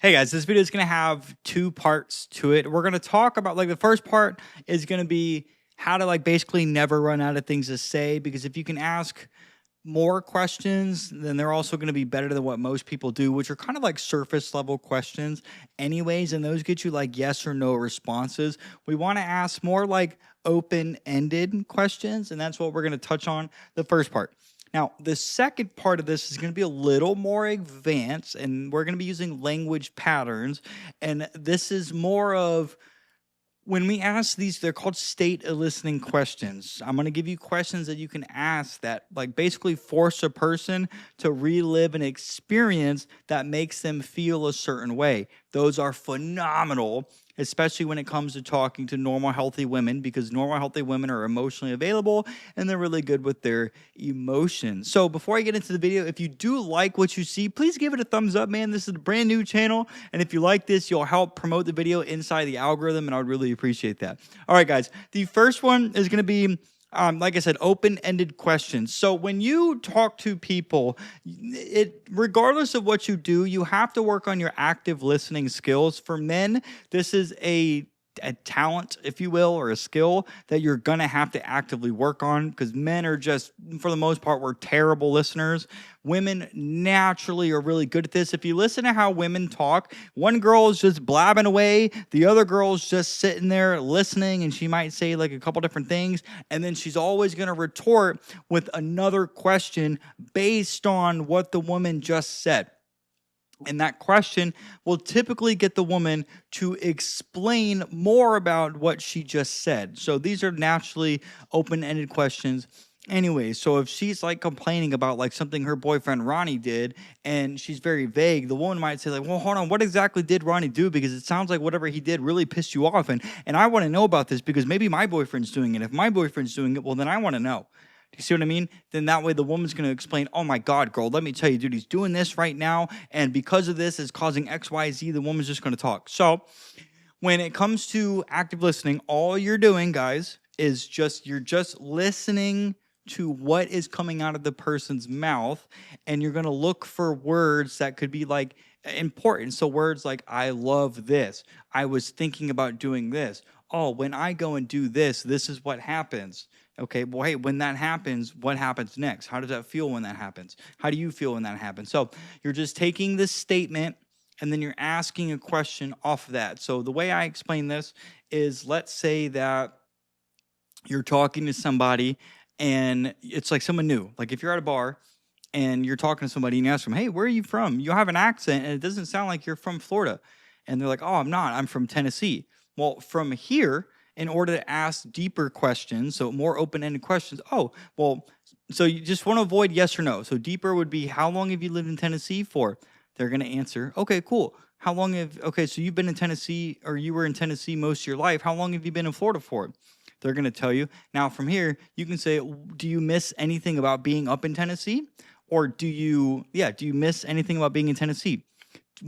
Hey guys, this video is going to have two parts to it. We're going to talk about the first part is going to be how to basically never run out of things to say, because if you can ask more questions, then they're also going to be better than what most people do, which are kind of surface level questions anyways, and those get you yes or no responses. We want to ask more open-ended questions, and that's what we're going to touch on the first part. Now, the second part of this is going to be a little more advanced, and we're going to be using language patterns. And this is more of when we ask these, they're called state eliciting questions. I'm going to give you questions that you can ask that basically force a person to relive an experience that makes them feel a certain way. Those are phenomenal, especially when it comes to talking to normal, healthy women, because normal, healthy women are emotionally available and they're really good with their emotions. So before I get into the video, if you do like what you see, please give it a thumbs up, man. This is a brand new channel, and if you like this, you'll help promote the video inside the algorithm, and I would really appreciate that. All right, guys, the first one is going to be like I said, open-ended questions. So when you talk to people, regardless of what you do, you have to work on your active listening skills. For men, this is a talent, if you will, or a skill that you're gonna have to actively work on, because men are just, for the most part, we're terrible listeners. Women naturally are really good at this. If you listen to how women talk, one girl is just blabbing away, the other girl's just sitting there listening, and she might say a couple different things, and then she's always gonna retort with another question based on what the woman just said. And that question will typically get the woman to explain more about what she just said. So these are naturally open-ended questions anyway. So if she's complaining about something her boyfriend Ronnie did, and she's very vague, the woman might say well, hold on, what exactly did Ronnie do? Because it sounds like whatever he did really pissed you off. And I want to know about this because maybe my boyfriend's doing it. If my boyfriend's doing it, well, then I want to know. Do you see what I mean? Then that way the woman's going to explain, oh my God, girl, let me tell you, dude, he's doing this right now, and because of this, it's causing X, Y, Z. The woman's just going to talk. So when it comes to active listening, all you're doing, guys, is you're just listening to what is coming out of the person's mouth, and you're going to look for words that could be important. So words like, I love this. I was thinking about doing this. Oh, when I go and do this, this is what happens. Okay, well, hey, when that happens, what happens next? How does that feel when that happens? How do you feel when that happens? So you're just taking this statement and then you're asking a question off of that. So the way I explain this is, let's say that you're talking to somebody and it's someone new. If you're at a bar and you're talking to somebody and you ask them, hey, where are you from? You have an accent and it doesn't sound like you're from Florida. And they're like, oh, I'm not. I'm from Tennessee. Well, from here, in order to ask deeper questions, so more open-ended questions. Oh, well, so you just want to avoid yes or no. So deeper would be, how long have you lived in Tennessee for? They're going to answer, okay, cool. Okay, so you've been in Tennessee, or you were in Tennessee most of your life. How long have you been in Florida for? They're going to tell you. Now from here, you can say, do you miss anything about being up in Tennessee? Or do you miss anything about being in Tennessee?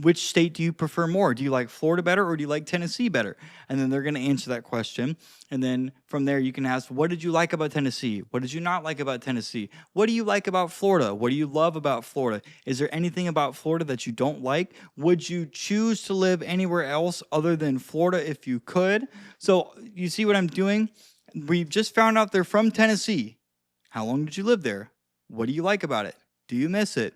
Which state do you prefer more? Do you like Florida better, or do you like Tennessee better? And then they're going to answer that question. And then from there, you can ask, what did you like about Tennessee? What did you not like about Tennessee? What do you like about Florida? What do you love about Florida? Is there anything about Florida that you don't like? Would you choose to live anywhere else other than Florida if you could? So you see what I'm doing? We've just found out they're from Tennessee. How long did you live there? What do you like about it? Do you miss it?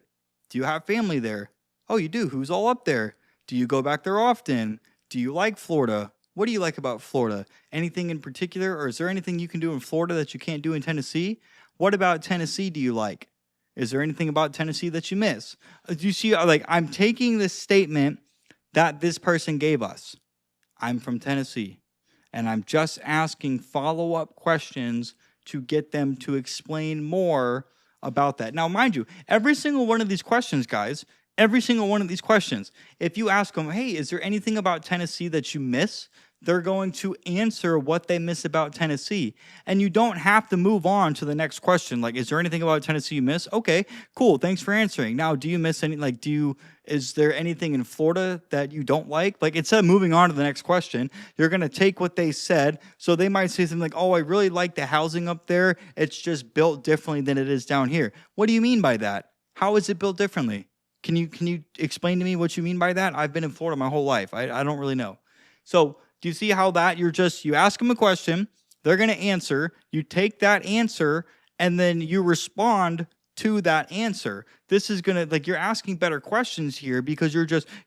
Do you have family there? Oh, you do? Who's all up there? Do you go back there often? Do you like Florida? What do you like about Florida? Anything in particular? Or is there anything you can do in Florida that you can't do in Tennessee? What about Tennessee do you like? Is there anything about Tennessee that you miss? Do you see, I'm taking this statement that this person gave us. I'm from Tennessee. And I'm just asking follow-up questions to get them to explain more about that. Now, mind you, every single one of these questions, guys, every single one of these questions, if you ask them, hey, is there anything about Tennessee that you miss? They're going to answer what they miss about Tennessee. And you don't have to move on to the next question. Is there anything about Tennessee you miss? Okay, cool. Thanks for answering. Now, do you miss any, is there anything in Florida that you don't like? Instead of moving on to the next question, you're going to take what they said. So they might say something oh, I really like the housing up there. It's just built differently than it is down here. What do you mean by that? How is it built differently? Can you explain to me what you mean by that? I've been in Florida my whole life. I don't really know. So do you see how that you ask them a question, they're going to answer, you take that answer, and then you respond to that answer. This is going to, like, you're asking better questions here because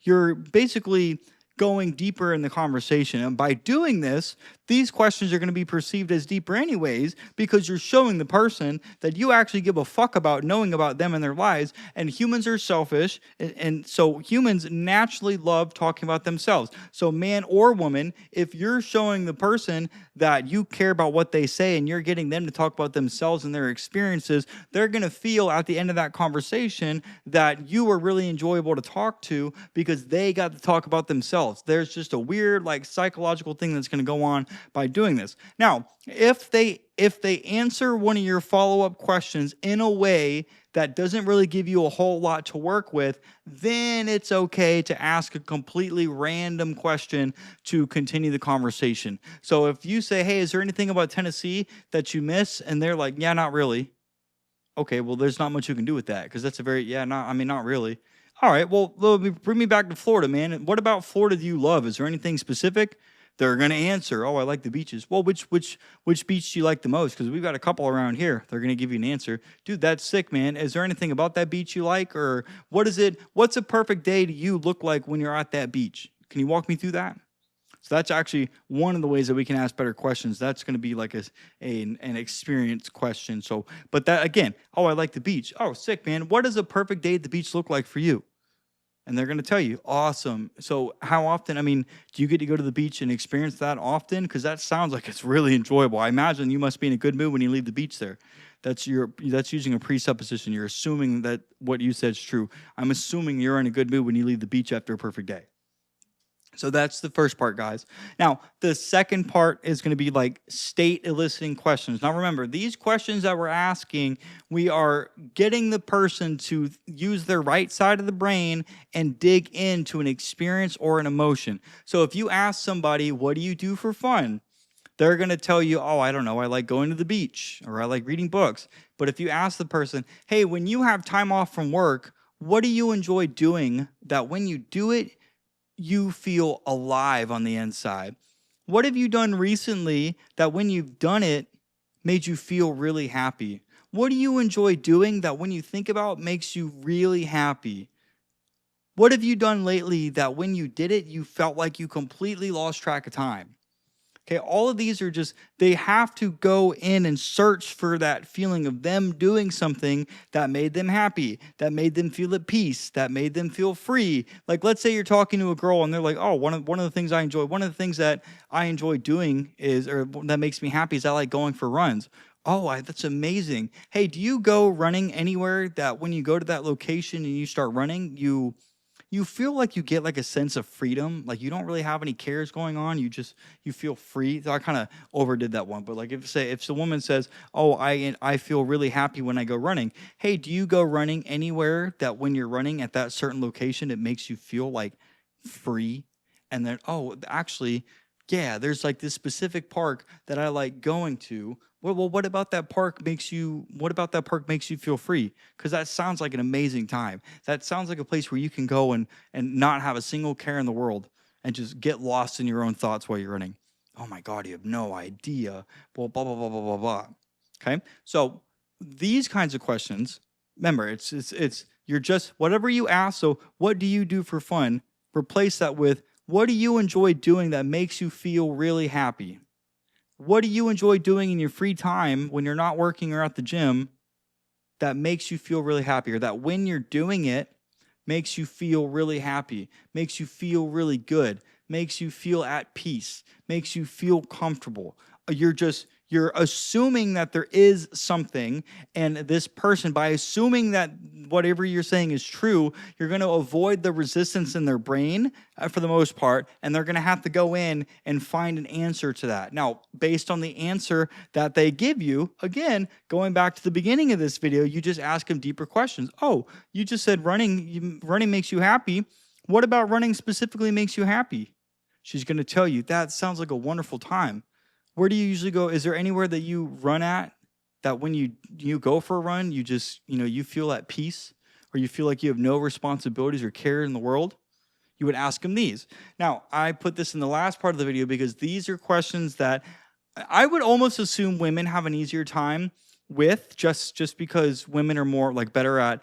you're basically going deeper in the conversation. And by doing this, these questions are going to be perceived as deeper anyways, because you're showing the person that you actually give a fuck about knowing about them and their lives. And humans are selfish. And so humans naturally love talking about themselves. So man or woman, if you're showing the person that you care about what they say and you're getting them to talk about themselves and their experiences, they're going to feel at the end of that conversation that you were really enjoyable to talk to because they got to talk about themselves. There's just a weird, like, psychological thing that's going to go on by doing this. Now, if they answer one of your follow-up questions in a way that doesn't really give you a whole lot to work with, then it's okay to ask a completely random question to continue the conversation. So if you say, hey, is there anything about Tennessee that you miss? And they're like, yeah, not really. Okay, well, there's not much you can do with that because that's a very, not really. All right, well, bring me back to Florida, man. What about Florida do you love? Is there anything specific? They're going to answer, oh, I like the beaches. Well, which beach do you like the most? Because we've got a couple around here. They're going to give you an answer. Dude, that's sick, man. Is there anything about that beach you like? Or what's a perfect day to you look like when you're at that beach? Can you walk me through that? So that's actually one of the ways that we can ask better questions. That's going to be like an experience question. So, but that again, oh, I like the beach. Oh, sick, man. What does a perfect day at the beach look like for you? And they're going to tell you, awesome. So how often, do you get to go to the beach and experience that often? Because that sounds like it's really enjoyable. I imagine you must be in a good mood when you leave the beach there. That's using a presupposition. You're assuming that what you said is true. I'm assuming you're in a good mood when you leave the beach after a perfect day. So that's the first part, guys. Now, the second part is going to be like state eliciting questions. Now, remember, these questions that we're asking, we are getting the person to use their right side of the brain and dig into an experience or an emotion. So if you ask somebody, what do you do for fun? They're going to tell you, oh, I don't know, I like going to the beach or I like reading books. But if you ask the person, hey, when you have time off from work, what do you enjoy doing that when you do it, you feel alive on the inside? What have you done recently that when you've done it made you feel really happy? What do you enjoy doing that when you think about makes you really happy? What have you done lately that when you did it, you felt like you completely lost track of time? Okay, all of these are they have to go in and search for that feeling of them doing something that made them happy, that made them feel at peace, that made them feel free. Like, let's say you're talking to a girl and they're like, oh, one of the things that I enjoy doing or that makes me happy is I like going for runs. Oh, that's amazing. Hey, do you go running anywhere that when you go to that location and you start running, you feel like you get like a sense of freedom, like you don't really have any cares going on. You feel free. So I kind of overdid that one, but like if the woman says, "Oh, I feel really happy when I go running." Hey, do you go running anywhere that when you're running at that certain location, it makes you feel like free? And then, oh, actually, yeah, there's like this specific park that I like going to. Well, what about that park makes you feel free? Because that sounds like an amazing time. That sounds like a place where you can go and not have a single care in the world and just get lost in your own thoughts while you're running. Oh my God, you have no idea. Well, blah, blah, blah, blah, blah, blah. Okay? So these kinds of questions, remember, it's you're just, whatever you ask, so what do you do for fun? Replace that with, what do you enjoy doing that makes you feel really happy? What do you enjoy doing in your free time when you're not working or at the gym that makes you feel really happy, or that when you're doing it makes you feel really happy, makes you feel really good, makes you feel at peace, makes you feel comfortable? You're assuming that there is something, and this person, by assuming that whatever you're saying is true, you're going to avoid the resistance in their brain for the most part, and they're going to have to go in and find an answer to that. Now, based on the answer that they give you, again, going back to the beginning of this video, you just ask them deeper questions. Oh, you just said running makes you happy. What about running specifically makes you happy? She's going to tell you, that sounds like a wonderful time. Where do you usually go? Is there anywhere that you run at that when you go for a run, you just, you feel at peace? or you feel like you have no responsibilities or care in the world, you would ask them these. Now, I put this in the last part of the video because these are questions that I would almost assume women have an easier time with, just because women are more like better at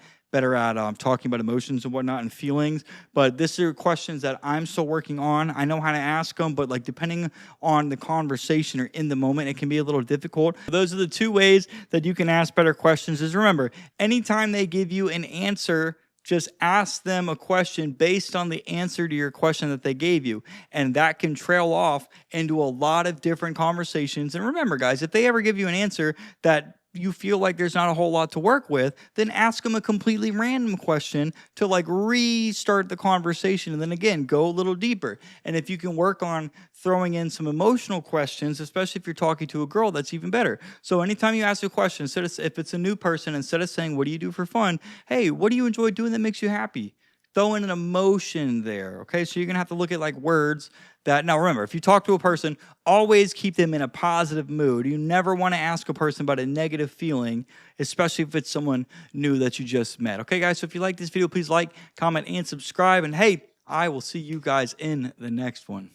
talking about emotions and whatnot and feelings. But these are questions that I'm still working on. I know how to ask them, but like depending on the conversation or in the moment, it can be a little difficult. Those are the two ways that you can ask better questions. Is remember, anytime they give you an answer, just ask them a question based on the answer to your question that they gave you. And that can trail off into a lot of different conversations. And remember, guys, if they ever give you an answer that you feel like there's not a whole lot to work with, then ask them a completely random question to like restart the conversation. And then again, go a little deeper. And if you can work on throwing in some emotional questions, especially if you're talking to a girl, that's even better. So anytime you ask a question, instead of, if it's a new person, instead of saying, what do you do for fun? Hey, what do you enjoy doing that makes you happy? Throw in an emotion there, okay? So you're gonna have to look at like words that, now remember, if you talk to a person, always keep them in a positive mood. You never wanna ask a person about a negative feeling, especially if it's someone new that you just met. Okay, guys, so if you like this video, please like, comment, and subscribe. And hey, I will see you guys in the next one.